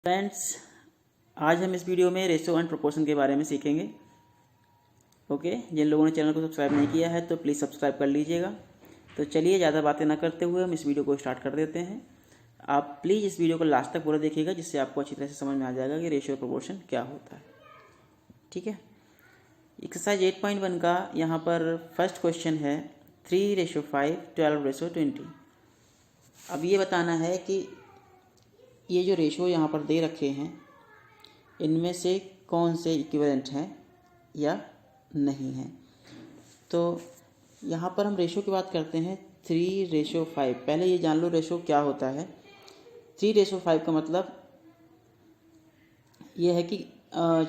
Friends, आज हम इस वीडियो में रेशो एंड प्रोपोर्शन के बारे में सीखेंगे। ओके, जिन लोगों ने चैनल को सब्सक्राइब नहीं किया है तो प्लीज़ सब्सक्राइब कर लीजिएगा। तो चलिए ज़्यादा बातें ना करते हुए हम इस वीडियो को स्टार्ट कर देते हैं। आप प्लीज़ इस वीडियो को लास्ट तक पूरा देखिएगा, जिससे आपको अच्छी तरह से समझ में आ जाएगा कि रेशो और प्रोपोर्शन क्या होता है। ठीक है, एक्सरसाइज 8.1 का यहाँ पर फर्स्ट क्वेश्चन है 3:5, 12:20। अब ये बताना है कि ये जो रेशो यहाँ पर दे रखे हैं इनमें से कौन से इक्विवेलेंट हैं या नहीं हैं। तो यहाँ पर हम रेशो की बात करते हैं 3:5। पहले ये जान लो रेशो क्या होता है। 3:5 का मतलब ये है कि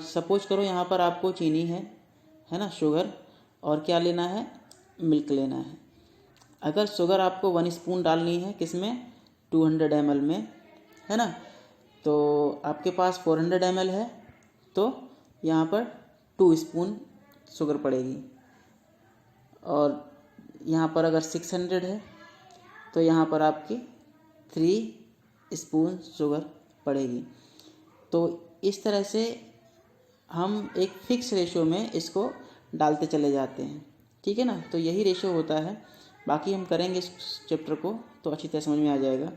सपोज करो यहाँ पर आपको चीनी है ना, शुगर, और क्या लेना है, मिल्क लेना है। अगर शुगर आपको 1 स्पून डालनी है किसमें, 200 ml में, है ना, तो आपके पास 400 ml है तो यहाँ पर 2 स्पून शुगर पड़ेगी। और यहाँ पर अगर 600 है तो यहाँ पर आपकी 3 स्पून शुगर पड़ेगी। तो इस तरह से हम एक फिक्स रेशो में इसको डालते चले जाते हैं। ठीक है ना, तो यही रेशो होता है। बाकी हम करेंगे इस चैप्टर को तो अच्छी तरह समझ में आ जाएगा।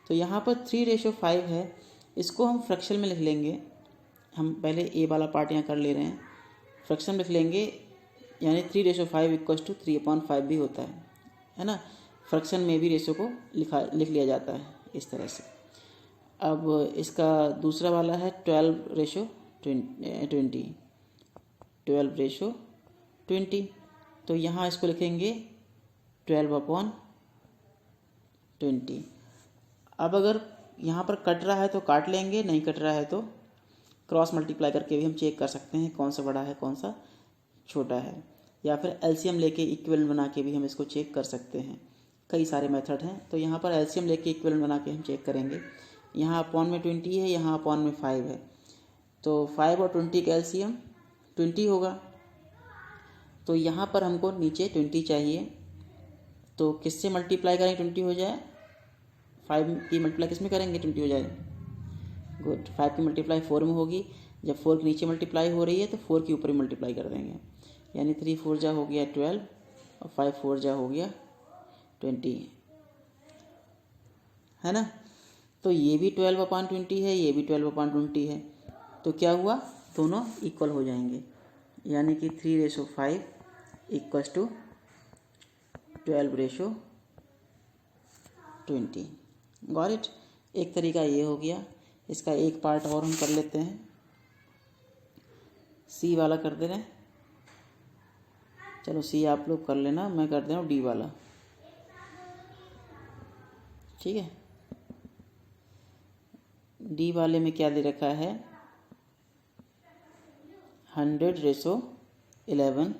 तो यहाँ पर 3:5 है, इसको हम फ्रैक्शन में लिख लेंगे। हम पहले ए वाला पार्ट यहाँ कर ले रहे हैं, फ्रैक्शन लिख लेंगे, यानी 3:5 = 3/5 भी होता है ना। फ्रैक्शन में भी रेशो को लिख लिया जाता है इस तरह से। अब इसका दूसरा वाला है 12:20, 12:20। तो यहाँ इसको लिखेंगे 12/20। अब अगर यहाँ पर कट रहा है तो काट लेंगे, नहीं कट रहा है तो क्रॉस मल्टीप्लाई करके भी हम चेक कर सकते हैं कौन सा बड़ा है कौन सा छोटा है, या फिर एलसीएम लेके इक्विवेलेंट बना के भी हम इसको चेक कर सकते हैं। कई सारे मेथड हैं। तो यहाँ पर एलसीएम लेके इक्विवेलेंट बना के हम चेक करेंगे। यहाँ अपॉन में 20 है, यहाँ अपॉन में 5 है, तो 5 और 20 का एलसीएम 20 होगा। तो यहाँ पर हमको नीचे 20 चाहिए, तो किससे मल्टीप्लाई करेंगे 20 हो जाए, 5 की मल्टीप्लाई किस में करेंगे 20 हो जाए, गुड। 5 की मल्टीप्लाई 4 में होगी। जब 4 के नीचे मल्टीप्लाई हो रही है तो 4 के ऊपर ही मल्टीप्लाई कर देंगे, यानी 3 4 जा हो गया 12 और 5 4 जा हो गया 20, है ना। तो ये भी 12/20 है, ये भी 12/20 है, तो क्या हुआ, दोनों इक्वल हो जाएंगे, यानी कि 3:5 = 12:20। Got it. एक तरीका ये हो गया। इसका एक पार्ट और हम कर लेते हैं, सी वाला कर दे रहे हैं। चलो सी आप लोग कर लेना, मैं कर दे रहा हूँ डी वाला। ठीक है, डी वाले में क्या दे रखा है, 100:11।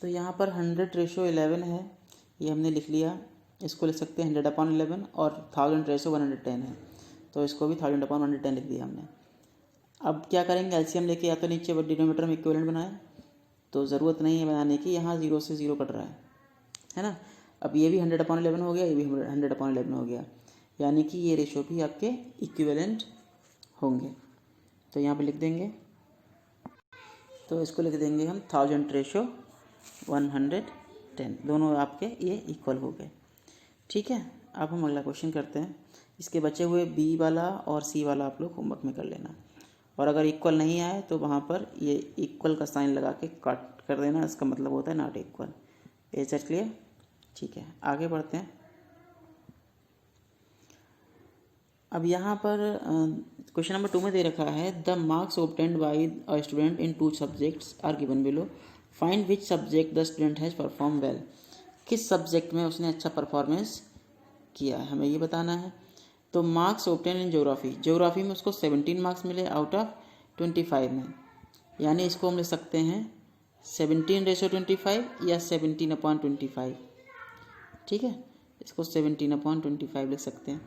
तो यहाँ पर 100:11 है, ये हमने लिख लिया। इसको लिख सकते हैं 100/11, और 1000:110 है, तो इसको भी 1000/110 लिख दिया हमने। अब क्या करेंगे, एलसीएम लेके या तो नीचे डिनोमिनेटर में इक्विवेलेंट बनाए, तो ज़रूरत नहीं है बनाने की, यहाँ 0 से 0 कट रहा है ना। अब ये भी 100/11 हो गया, ये भी 100/11 हो गया, यानी कि ये रेशो भी आपके इक्विवेलेंट होंगे। तो यहाँ पे लिख देंगे, तो इसको लिख देंगे हम 1000:110, दोनों आपके ये इक्वल हो गए। ठीक है, अब हम अगला क्वेश्चन करते हैं। इसके बचे हुए बी वाला और सी वाला आप लोग होमवर्क में कर लेना, और अगर इक्वल नहीं आए तो वहाँ पर ये इक्वल का साइन लगा के काट कर देना, इसका मतलब होता है not equal. Is that clear? ठीक है, आगे बढ़ते हैं। अब यहाँ पर क्वेश्चन नंबर 2 में दे रखा है, the marks obtained by a student in 2 subjects are given below, find which subject the student has perform well. किस सब्जेक्ट में उसने अच्छा परफॉर्मेंस किया, हमें ये बताना है। तो मार्क्स ऑब्टेन इन ज्योग्राफी में उसको 17 मार्क्स मिले आउट ऑफ 25 में, यानी इसको हम लिख सकते हैं 17:25 या 17/25। ठीक है, इसको 17/25 लिख सकते हैं।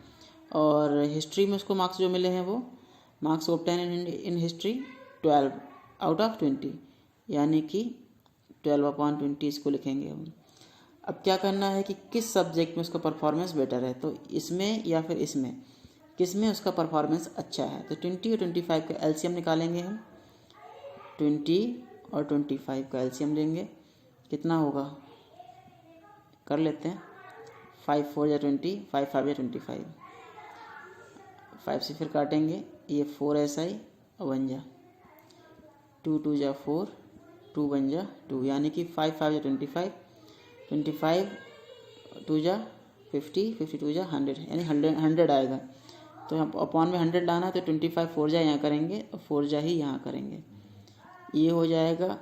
और हिस्ट्री में उसको मार्क्स जो मिले हैं वो marks obtain in history 12 out of 20, यानी कि 12/20 इसको लिखेंगे हम। अब क्या करना है कि किस सब्जेक्ट में उसका परफॉर्मेंस बेटर है, तो इसमें या फिर इसमें किस में उसका परफॉर्मेंस अच्छा है। तो 20 और 25 का एलसीएम निकालेंगे हम। 20 और 25 का एलसीएम लेंगे, कितना होगा कर लेते हैं। 5 4 या 20, 5 5 या 25, 5 से फिर काटेंगे, ये 4 SI और 1 जा 2 2 जा 4, 2 1 जा 2, यानी कि 5 5 या 25, 25 2 जा 50, 52 जा 100, यानी 100 आएगा। तो हम अपॉन में 100 लाना है, तो 25 4 जा यहाँ करेंगे और 4 जा ही यहाँ करेंगे। ये हो जाएगा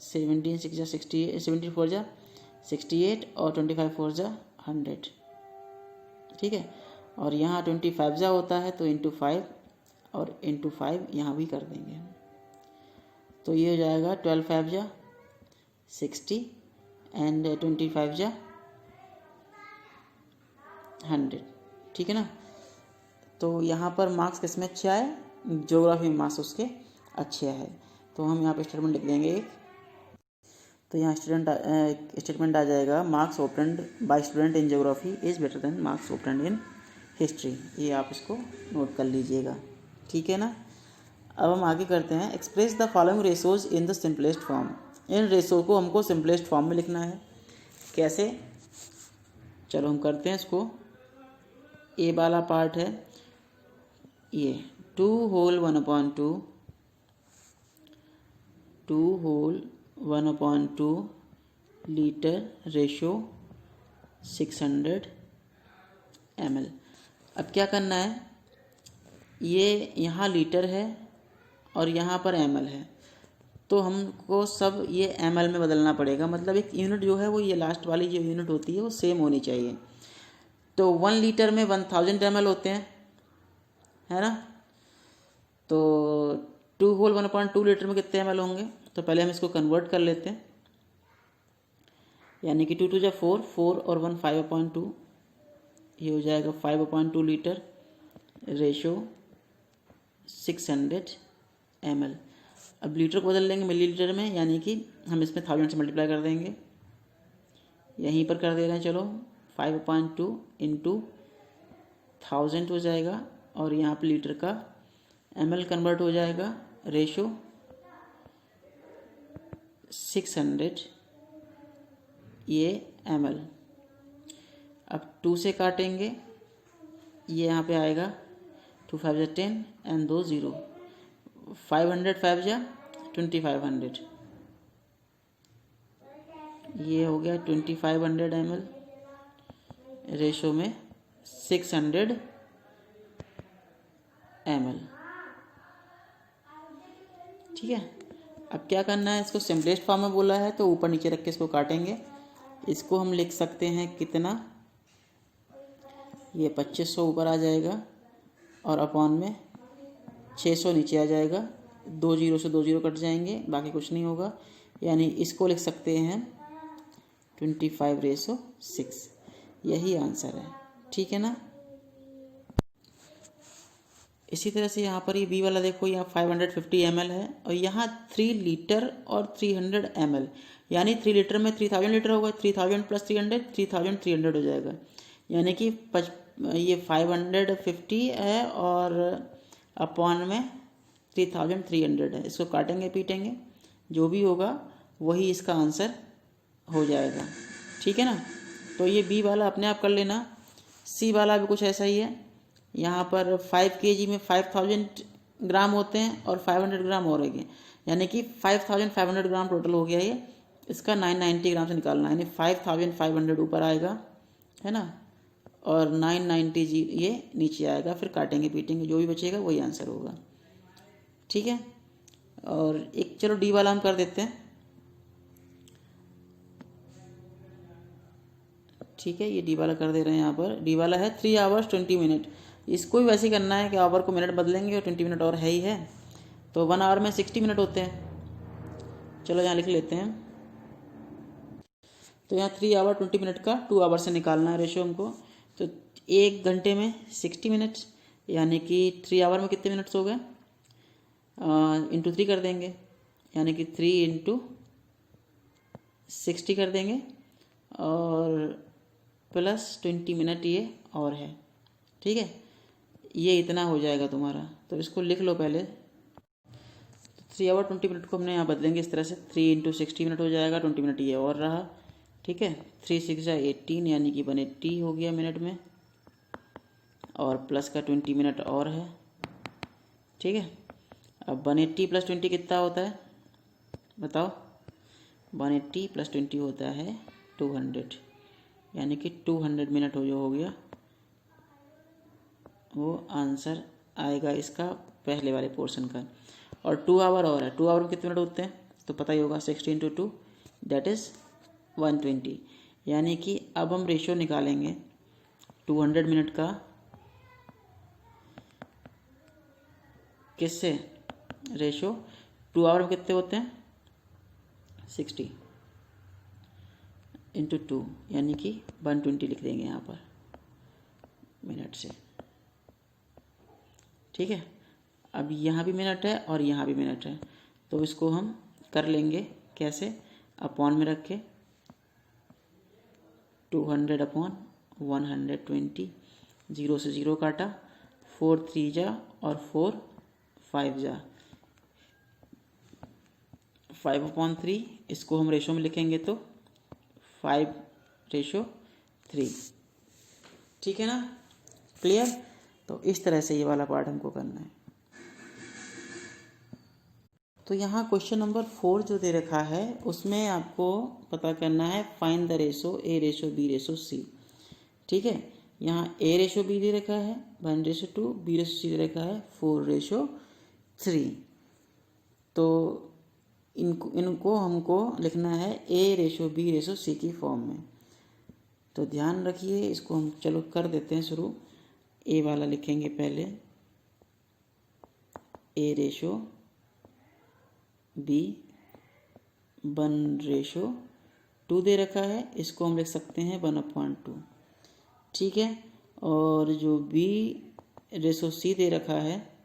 17 6 जा 68, 17 4 जा 68 और 25 4 जा 100, ठीक है। और यहाँ 25 जा होता है तो इंटू 5 और इंटू 5 यहाँ भी कर देंगे। तो ये हो जाएगा 12 5 जा 60 एंड 25 जा 100, ठीक है ना। तो यहाँ पर मार्क्स किस में अच्छे आए, ज्योग्राफी में मार्क्स उसके अच्छे आए। तो हम यहाँ पे स्टेटमेंट लिख देंगे एक। तो यहाँ स्टेटमेंट आ जाएगा, marks obtained bye student in geography is better than marks obtained in history. ये आप इसको नोट कर लीजिएगा, ठीक है ना। अब हम आगे करते हैं, express the following ratios in the simplest form. In ratio को हमको सिंपलेस्ट फॉर्म में लिखना है। कैसे, चलो हम करते हैं इसको। ए वाला पार्ट है ये 2 whole 1/2, 2 whole 1/2 litre ratio 600 ml। अब क्या करना है, ये यहाँ लीटर है और यहाँ पर ml है, तो हमको सब ये ml में बदलना पड़ेगा। मतलब एक यूनिट जो है वो ये लास्ट वाली जो यूनिट होती है वो सेम होनी चाहिए। तो 1 लीटर में 1000 ml होते हैं, है ना। तो 2 होल 1/2 लीटर में कितने ml होंगे, तो पहले हम इसको कन्वर्ट कर लेते हैं। यानी कि 2 2 जा 4, 4 और 1 5/2, ये हो जाएगा 5/2 लीटर रेशो 600 ml। अब लीटर को बदल लेंगे मिलीलीटर में, यानी कि हम इसमें 1000 से मल्टीप्लाई कर देंगे, यहीं पर कर दे रहे हैं। चलो 5/2 इंटू 1000 हो जाएगा और यहाँ पर लीटर का ml कन्वर्ट हो जाएगा रेशो 600 ये ml। अब 2 से काटेंगे, ये यहाँ पे आएगा 2 5 जा 10 एंड 2 0, 500 5 जा 2500, ये हो गया 2500 ml रेशो में 600 ml, ठीक है। अब क्या करना है, इसको सिंपलेस्ट फॉर्म में बोला है तो ऊपर नीचे रख के इसको काटेंगे। इसको हम लिख सकते हैं कितना, ये 2500 ऊपर आ जाएगा और अपॉन में 600 नीचे आ जाएगा। 2 0 से 2 0 कट जाएंगे, बाकी कुछ नहीं होगा। यानी इसको लिख सकते हैं 25/6, यही आंसर है, ठीक है ना। इसी तरह से यहाँ पर ये बी वाला देखो, यहाँ 550 ml है और यहाँ 3 लीटर और 300 ml, यानी 3 लीटर में 3000 लीटर होगा, 3000 प्लस 300 3300 हो जाएगा। यानी कि ये 550 है और अपॉन में 3300 है। इसको काटेंगे पीटेंगे, जो भी होगा वही इसका आंसर हो जाएगा, ठीक है ना। तो ये बी वाला अपने आप कर लेना। सी वाला भी कुछ ऐसा ही है। यहाँ पर 5 kg में 5000 ग्राम होते हैं और 500 ग्राम और है, यानी कि 5500 ग्राम टोटल हो गया ये। इसका 990 ग्राम से निकालना है, यानी 5500 ऊपर आएगा, है ना, और 990 ये नीचे आएगा। फिर काटेंगे पीटेंगे, जो भी बचेगा वही आंसर होगा, ठीक है। और एक चलो डी वाला हम कर देते हैं, ठीक है। ये डी वाला कर दे रहे हैं। यहाँ पर डी वाला है 3 hours 20 minutes। इसको भी वैसे ही करना है कि आवर को मिनट बदलेंगे और 20 मिनट और है ही है, तो 1 hour में 60 मिनट होते हैं। चलो यहाँ लिख लेते हैं। तो यहाँ 3 hour 20 मिनट का 2 hour से निकालना है रेशो हमको। तो 1 घंटे में 60 मिनट, यानी कि 3 hour में कितने मिनट्स हो गए, इंटू 3 कर देंगे, यानी कि 3 इंटू 60 कर देंगे और प्लस 20 मिनट ये और है, ठीक है। ये इतना हो जाएगा तुम्हारा। तो इसको लिख लो पहले। 3 आवर 20 मिनट को हमने यहाँ बदलेंगे इस तरह से, 3 इंटू 60 मिनट हो जाएगा, 20 मिनट ये और रहा, ठीक है। 3 6 18 यानी कि 180 हो गया मिनट में, और प्लस का 20 मिनट और है, ठीक है। अब 180 प्लस 20 कितना होता है बताओ? 180 प्लस 20 होता है 200, यानी कि 200 मिनट हो गया, वो आंसर आएगा इसका पहले वाले पोर्शन का। और 2 आवर और है, 2 आवर में कितने मिनट होते हैं तो पता ही होगा, 60 इंटू 2 दैट इज़ 120। यानी कि अब हम रेशियो निकालेंगे 200 मिनट का किससे, रेशियो 2 आवर में कितने होते हैं 60 इंटू 2 यानी कि 120 लिख देंगे यहाँ पर मिनट से, ठीक है। अब यहाँ भी मिनट है और यहाँ भी मिनट है, तो इसको हम कर लेंगे कैसे, अपॉन में रख के 200 अपॉन 120, 0 से 0 काटा, 4 3 जा और 4 5 जा, 5/3, इसको हम रेशो में लिखेंगे तो 5/3, ठीक है ना, क्लियर। तो इस तरह से ये वाला पार्ट हमको करना है। तो यहाँ क्वेश्चन नंबर 4 जो दे रखा है उसमें आपको पता करना है find the ratio A ratio B ratio C, ठीक है। यहाँ A रेशो B दे रखा है 1:2, B रेशो C दे रखा है 4:3। तो इनको हमको लिखना है A ratio B ratio C की फॉर्म में। तो ध्यान रखिए, इसको हम चलो कर देते हैं शुरू। A वाला लिखेंगे पहले, A रेशो B 1:2 दे रखा है, इसको हम लिख सकते हैं 1/2, ठीक है। और जो B रेशो C दे रखा है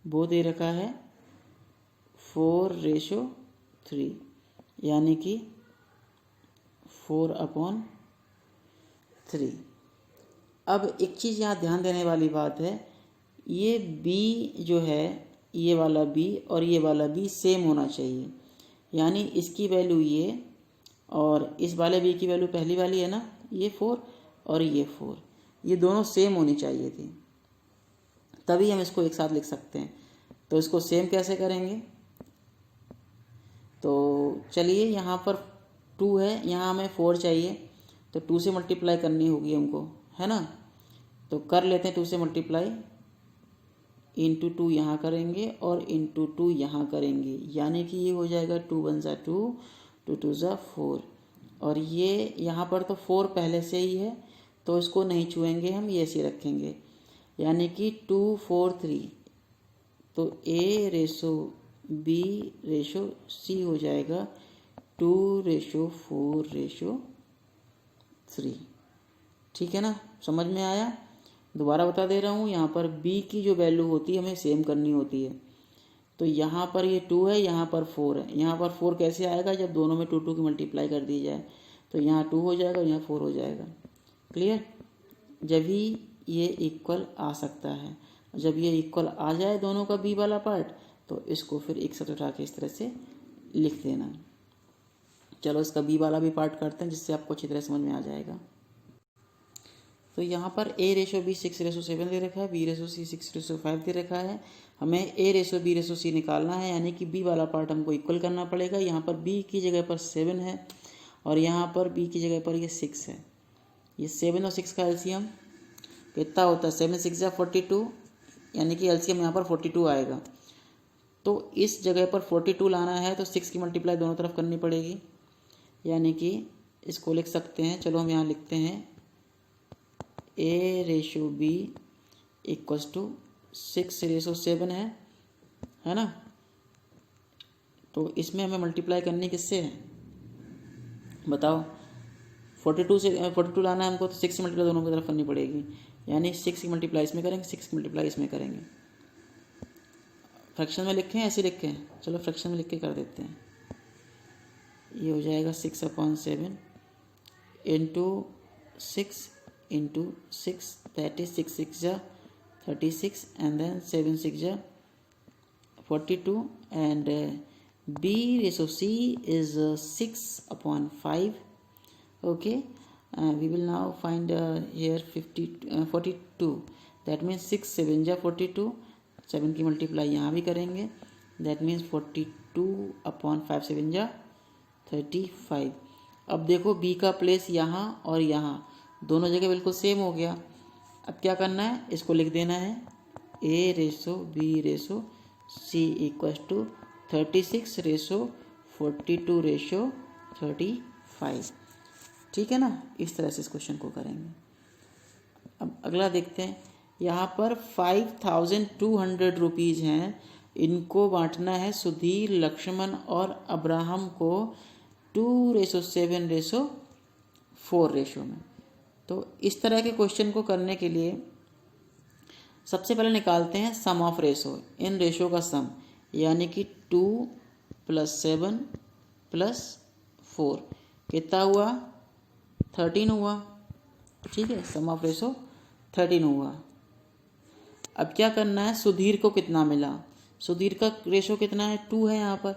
वो दे रखा है 4:3, यानी कि 4/3। अब एक चीज़ यहाँ ध्यान देने वाली बात है, ये B जो है, ये वाला B और ये वाला B सेम होना चाहिए, यानी इसकी वैल्यू ये और इस वाले B की वैल्यू पहली वाली है ना, ये 4 और ये 4, ये दोनों सेम होनी चाहिए थी, तभी हम इसको एक साथ लिख सकते हैं। तो इसको सेम कैसे करेंगे, तो चलिए यहाँ पर 2 है, यहाँ हमें 4 चाहिए, तो 2 से मल्टीप्लाई करनी होगी हमको, है ना। तो कर लेते हैं 2 से मल्टीप्लाई, इंटू 2 यहाँ करेंगे और इंटू 2 यहाँ करेंगे, यानी कि ये हो जाएगा 2 1 ज़ा 2, 2 2 ज़ा 4, और ये यहाँ पर तो 4 पहले से ही है तो इसको नहीं छुएंगे हम, ये ऐसे रखेंगे, यानी कि 2 4 3। तो A ratio B ratio C हो जाएगा 2:4:3, ठीक है ना, समझ में आया। दोबारा बता दे रहा हूँ, यहाँ पर B की जो वैल्यू होती है हमें सेम करनी होती है। तो यहाँ पर ये 2 है, यहाँ पर 4 है, यहाँ पर 4 कैसे आएगा, जब दोनों में 2 2 की मल्टीप्लाई कर दी जाए, तो यहाँ 2 हो जाएगा और यहाँ 4 हो जाएगा, क्लियर। जब ही ये इक्वल आ सकता है, जब ये इक्वल आ जाए दोनों का B वाला पार्ट, तो इसको फिर एक साथ उठा के इस तरह से लिख देना। चलो इसका B वाला भी पार्ट करते हैं, जिससे आपको अच्छी तरह समझ में आ जाएगा। तो यहाँ पर A रेशो B 6:7 दे रखा है, B रेशो C 6:5 दे रखा है। हमें A ratio B ratio C निकालना है, यानी कि B वाला पार्ट हमको इक्वल करना पड़ेगा। यहाँ पर B की जगह पर 7 है और यहाँ पर B की जगह पर ये 6 है। ये 7 और 6 का एलसीएम कितना होता है, 7 6 ज़ा 42, यानी कि एलसीएम यहाँ पर 42 आएगा। तो इस जगह पर 42 लाना है तो 6 की मल्टीप्लाई दोनों तरफ करनी पड़ेगी, यानी कि इसको लिख सकते हैं, चलो हम यहाँ लिखते हैं A ratio B equals to 6:7 है ना। तो इसमें हमें मल्टीप्लाई करनी किससे है बताओ, 42 से 42 लाना है हमको, तो 6 की मल्टीप्लाई दोनों की तरफ करनी पड़ेगी, यानी 6 की मल्टीप्लाई इसमें करेंगे, 6 की मल्टीप्लाई इसमें करेंगे। फ्रैक्शन में लिखें ऐसे लिखें, चलो फ्रैक्शन में लिख के कर देते हैं। ये हो जाएगा 6/7 इंटू 6 इंटू 6, दैट इज 6 6 ज़ा 36 and then 7 6 ja 42 and B ratio C is 6/5. Okay, we will now find here 42. That means 6 7 ja 42, 7 की मल्टीप्लाई यहाँ भी करेंगे, दैट मीन्स 42/5 7 जा 35। अब देखो B का प्लेस यहाँ और यहाँ दोनों जगह बिल्कुल सेम हो गया। अब क्या करना है, इसको लिख देना है A ratio B ratio C equals to 36 ratio 42 ratio 35। ठीक है ना, इस तरह से इस क्वेश्चन को करेंगे। अब अगला देखते हैं, यहाँ पर 5200 रुपीज़ हैं, इनको बांटना है सुधीर, लक्ष्मण और अब्राहम को 2:7:4 रेशो में। तो इस तरह के क्वेश्चन को करने के लिए सबसे पहले निकालते हैं सम ऑफ रेशो, इन रेशो का सम, यानी कि 2 + 7 + 4 कितना हुआ, 13 हुआ। ठीक है, सम ऑफ रेशो 13 हुआ। अब क्या करना है, सुधीर को कितना मिला, सुधीर का रेशो कितना है, 2 है यहाँ पर,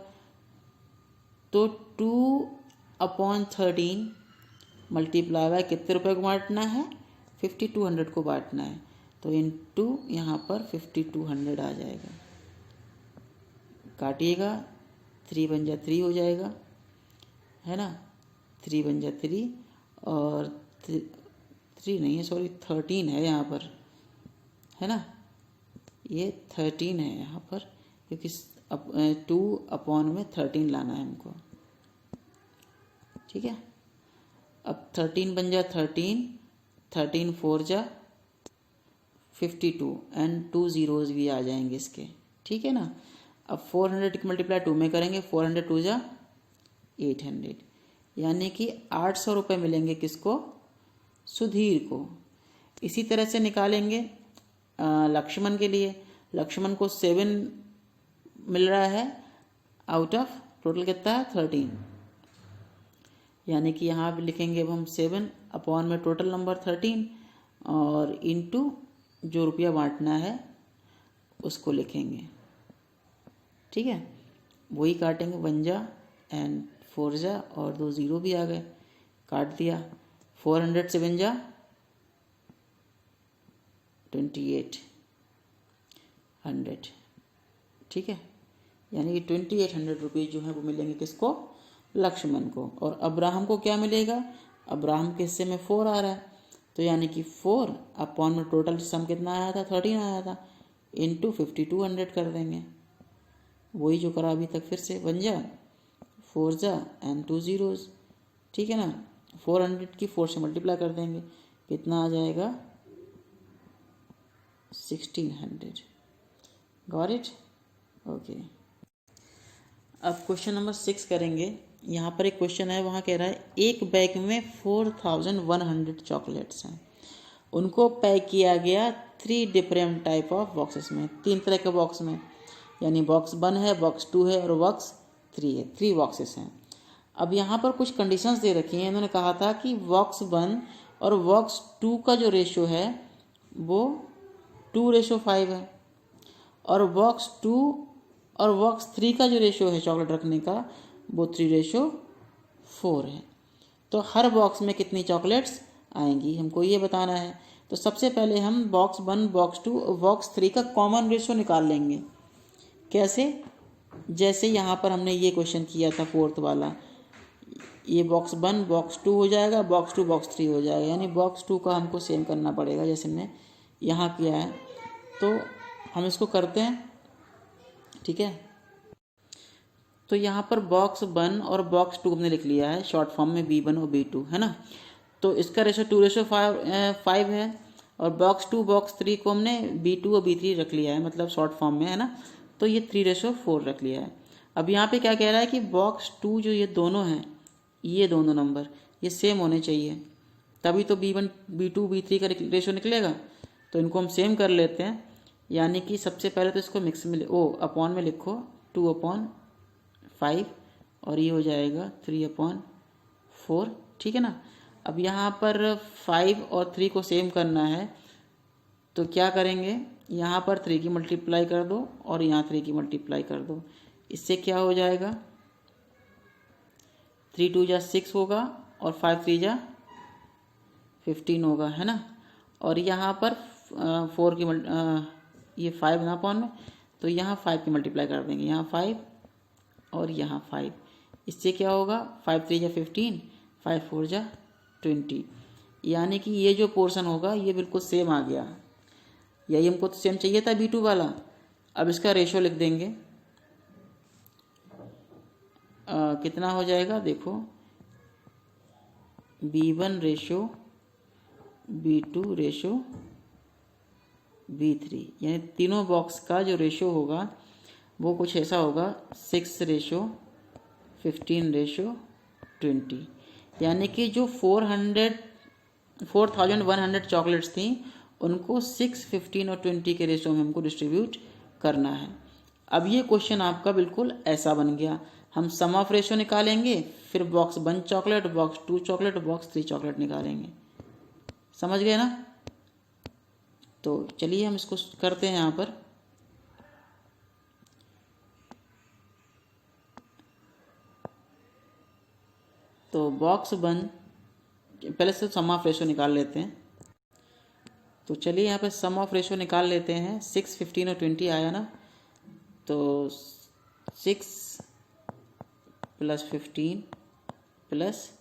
तो 2/13 मल्टीप्लाई बाय कितने रुपए को बांटना है, 5200 को बांटना है, तो इनटू यहाँ पर 5200 आ जाएगा। काटिएगा, 3 बन जा 3 हो जाएगा, है ना, 3 बन जा 3 और 3 नहीं है, सॉरी 13 है यहाँ पर, है ना, ये 13 है यहाँ पर, क्योंकि 2/13 लाना है हमको। ठीक है, अब 13 बन जा 13, 13 4 जा 52 एंड 2 zeros भी आ जाएंगे इसके। ठीक है ना, अब 400 की मल्टीप्लाई 2 में करेंगे, 400 2 जा 800, यानी कि 800 रुपये मिलेंगे किसको, सुधीर को। इसी तरह से निकालेंगे लक्ष्मण के लिए, लक्ष्मण को 7 मिल रहा है आउट ऑफ टोटल कितना है 13, यानी कि यहाँ भी लिखेंगे अब हम 7 अपॉन में टोटल नंबर 13 और इनटू जो रुपया बांटना है उसको लिखेंगे। ठीक है, वही काटेंगे, 1 जा एंड 4 जा और 2 0 भी आ गए, काट दिया, 400 7 जा 2800। ठीक है, यानी कि 2800 रुपीज़ जो है वो मिलेंगे किसको, लक्ष्मण को। और अब्राहम को क्या मिलेगा, अब्राहम के हिस्से में 4 आ रहा है, तो यानी कि 4 अपॉन में टोटल सम कितना आया था, 13 आया था, इनटू 5200 कर देंगे, वही जो करा अभी तक, फिर से 1 जा 4 जा एंड 2 zeros। ठीक है ना, 400 की 4 से मल्टीप्लाई कर देंगे, कितना आ जाएगा 1600। Got it, okay. अब क्वेश्चन नंबर 6 करेंगे। यहाँ पर एक क्वेश्चन है, वहाँ कह रहा है एक बैग में 4100 चॉकलेट्स हैं, उनको पैक किया गया 3 डिफरेंट टाइप ऑफ बॉक्सेस में, 3 तरह के बॉक्स में, यानी बॉक्स 1 है, बॉक्स 2 है और बॉक्स 3 है, 3 बॉक्सेस हैं। अब यहाँ पर कुछ कंडीशंस दे रखी हैं, इन्होंने कहा था कि बॉक्स 1 और बॉक्स 2 का जो रेशो है वो 2:5 है, और बॉक्स 2 और बॉक्स 3 का जो रेशो है चॉकलेट रखने का वो 3:4 है। तो हर बॉक्स में कितनी चॉकलेट्स आएंगी हमको ये बताना है। तो सबसे पहले हम बॉक्स 1, बॉक्स 2 और बॉक्स 3 का कॉमन रेशो निकाल लेंगे। कैसे, जैसे यहाँ पर हमने ये क्वेश्चन किया था 4th वाला, ये बॉक्स 1 बॉक्स 2 हो जाएगा, बॉक्स 2 बॉक्स 3 हो जाएगा, यानी बॉक्स 2 का हमको सेम करना पड़ेगा जैसे हमने यहाँ किया है। तो हम इसको करते हैं। ठीक है, तो यहाँ पर बॉक्स 1 और बॉक्स 2 हमने लिख लिया है शॉर्ट फॉर्म में, B1 और B2, है ना। तो इसका रेशो 2:5 है, और बॉक्स 2 बॉक्स 3 को हमने B2 और B3 रख लिया है, मतलब शॉर्ट फॉर्म में, है ना, तो ये 3:4 रख लिया है। अब यहाँ पे क्या कह रहा है कि बॉक्स 2 जो ये दोनों हैं, ये दोनों नंबर ये सेम होने चाहिए, तभी तो B1 B2 B3 का रेशो निकलेगा। तो इनको हम सेम कर लेते हैं, यानी कि सबसे पहले तो इसको मिक्स में अपॉन में लिखो 2/5 और ये हो जाएगा 3/4। ठीक है ना। अब यहाँ पर 5 और 3 को सेम करना है, तो क्या करेंगे, यहाँ पर 3 की मल्टीप्लाई कर दो और यहाँ 3 की मल्टीप्लाई कर दो। इससे क्या हो जाएगा, 3 2 जा 6 होगा और 5 3 जा 15 होगा, है ना। और यहाँ पर 4 की ये 5 ना अपॉन में, तो यहाँ 5 की मल्टीप्लाई कर देंगे, यहाँ 5 और यहाँ 5। इससे क्या होगा, 5 3 जा 15, 5 4 जा 20। यानी कि ये जो पोर्शन होगा ये बिल्कुल सेम आ गया। यही हमको तो सेम चाहिए था B2 वाला। अब इसका रेशो लिख देंगे, कितना हो जाएगा देखो, B1 ratio B2 ratio B3, यानी तीनों बॉक्स का जो रेशो होगा वो कुछ ऐसा होगा 6 रेशो 15 रेशो 20। यानी कि जो 4100 चॉकलेट्स थी उनको 6, 15 और 20 के रेशो में हमको डिस्ट्रीब्यूट करना है। अब ये क्वेश्चन आपका बिल्कुल ऐसा बन गया। हम सम ऑफ रेशो निकालेंगे, फिर box 1 chocolate, box 2 chocolate, box 3 chocolate निकालेंगे। समझ गए ना। तो चलिए हम इसको करते हैं यहाँ पर। तो बॉक्स 1 पहले से सम ऑफ रेशो निकाल लेते हैं। तो चलिए यहाँ पे सम ऑफ रेशो निकाल लेते हैं। 6, 15 और 20 आया ना, तो 6 + 15 +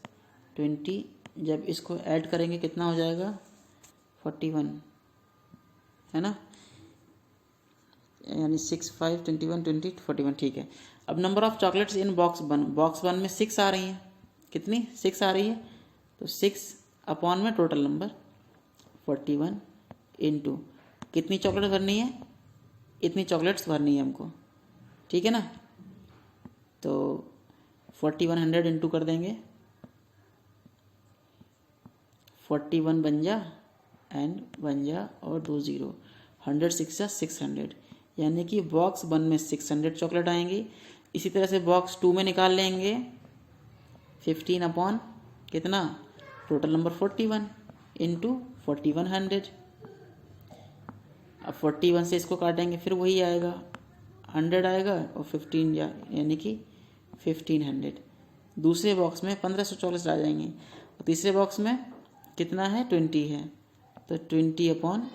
20, जब इसको ऐड करेंगे कितना हो जाएगा, 41, है ना। यानी 6, 5, 21, 20, 41, ठीक है। अब number of chocolates in box 1, box 1 में 6 आ रही हैं। कितनी, 6 आ रही है, तो 6 अपॉन में टोटल नंबर 41 इंटू कितनी चॉकलेट भरनी है, इतनी चॉकलेट्स भरनी है हमको, ठीक है ना। तो 4100 इंटू कर देंगे, 41 बन जा एंड बन जा और 2 0, 100 6 600, यानी कि बॉक्स 1 में 600 चॉकलेट आएंगी। इसी तरह से बॉक्स 2 में निकाल लेंगे 15 अपॉन कितना, टोटल नंबर 41 इंटू 4100। अब 41 से इसको काटेंगे, फिर वही आएगा, 100 आएगा और 15 यानी कि 1500। दूसरे बॉक्स में 1500 चॉकलेट्स आ जाएंगे और तीसरे बॉक्स में कितना है, 20 है, तो 20 अपॉन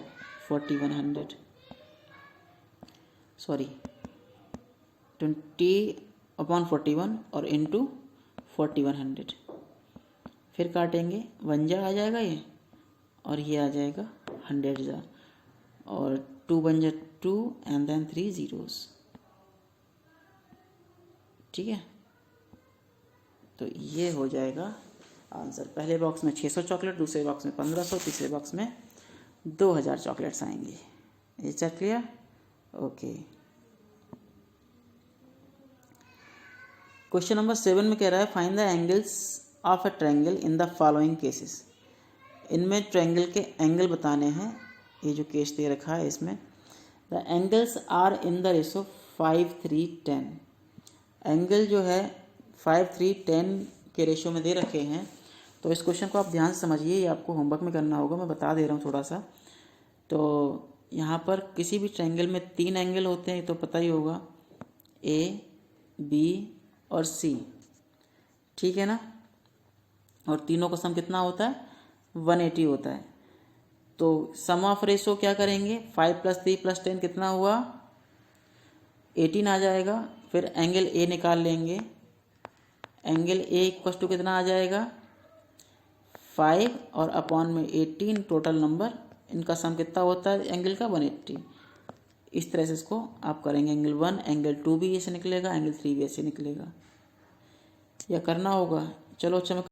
4100, सॉरी 20 अपॉन 41 और इंटू 4100। फिर काटेंगे, 1 जा आ जाएगा ये और ये आ जाएगा 100 जा, और 2 बन जा 2 एंड देन 3 zeros, ठीक है। तो ये हो जाएगा आंसर। पहले बॉक्स में 600 चॉकलेट, दूसरे बॉक्स में 1500, तीसरे बॉक्स में 2000 चॉकलेट्स आएंगी। Is that clear? Okay. Question number 7 में कह रहा है find the angles of a triangle in the following cases. इनमें ट्रायंगल के एंगल बताने हैं। ये जो केस दे रखा है इसमें the angles are in the ratio 5 3 10। Angle जो है 5 3 10 के रेशो में दे रखे हैं। तो इस क्वेश्चन को आप ध्यान से समझिए, ये आपको होमवर्क में करना होगा, मैं बता दे रहा हूँ थोड़ा सा। तो यहाँ पर किसी भी ट्रायंगल में 3 एंगल होते हैं, तो पता ही होगा, ए बी और सी, ठीक है ना। और तीनों का सम कितना होता है, 180 होता है। तो सम ऑफ रेशो क्या करेंगे, 5 + 3 + 10 कितना हुआ, 18 आ जाएगा। फिर एंगल ए निकाल लेंगे, एंगल ए इक्वल टू कितना आ जाएगा, 5 और अपॉन में 18, टोटल नंबर इनका सम कितना होता है एंगल का, 180। इस तरह से इसको आप करेंगे। एंगल 1, एंगल 2 भी ऐसे निकलेगा, एंगल 3 भी ऐसे निकलेगा। या करना होगा, चलो अच्छा मैं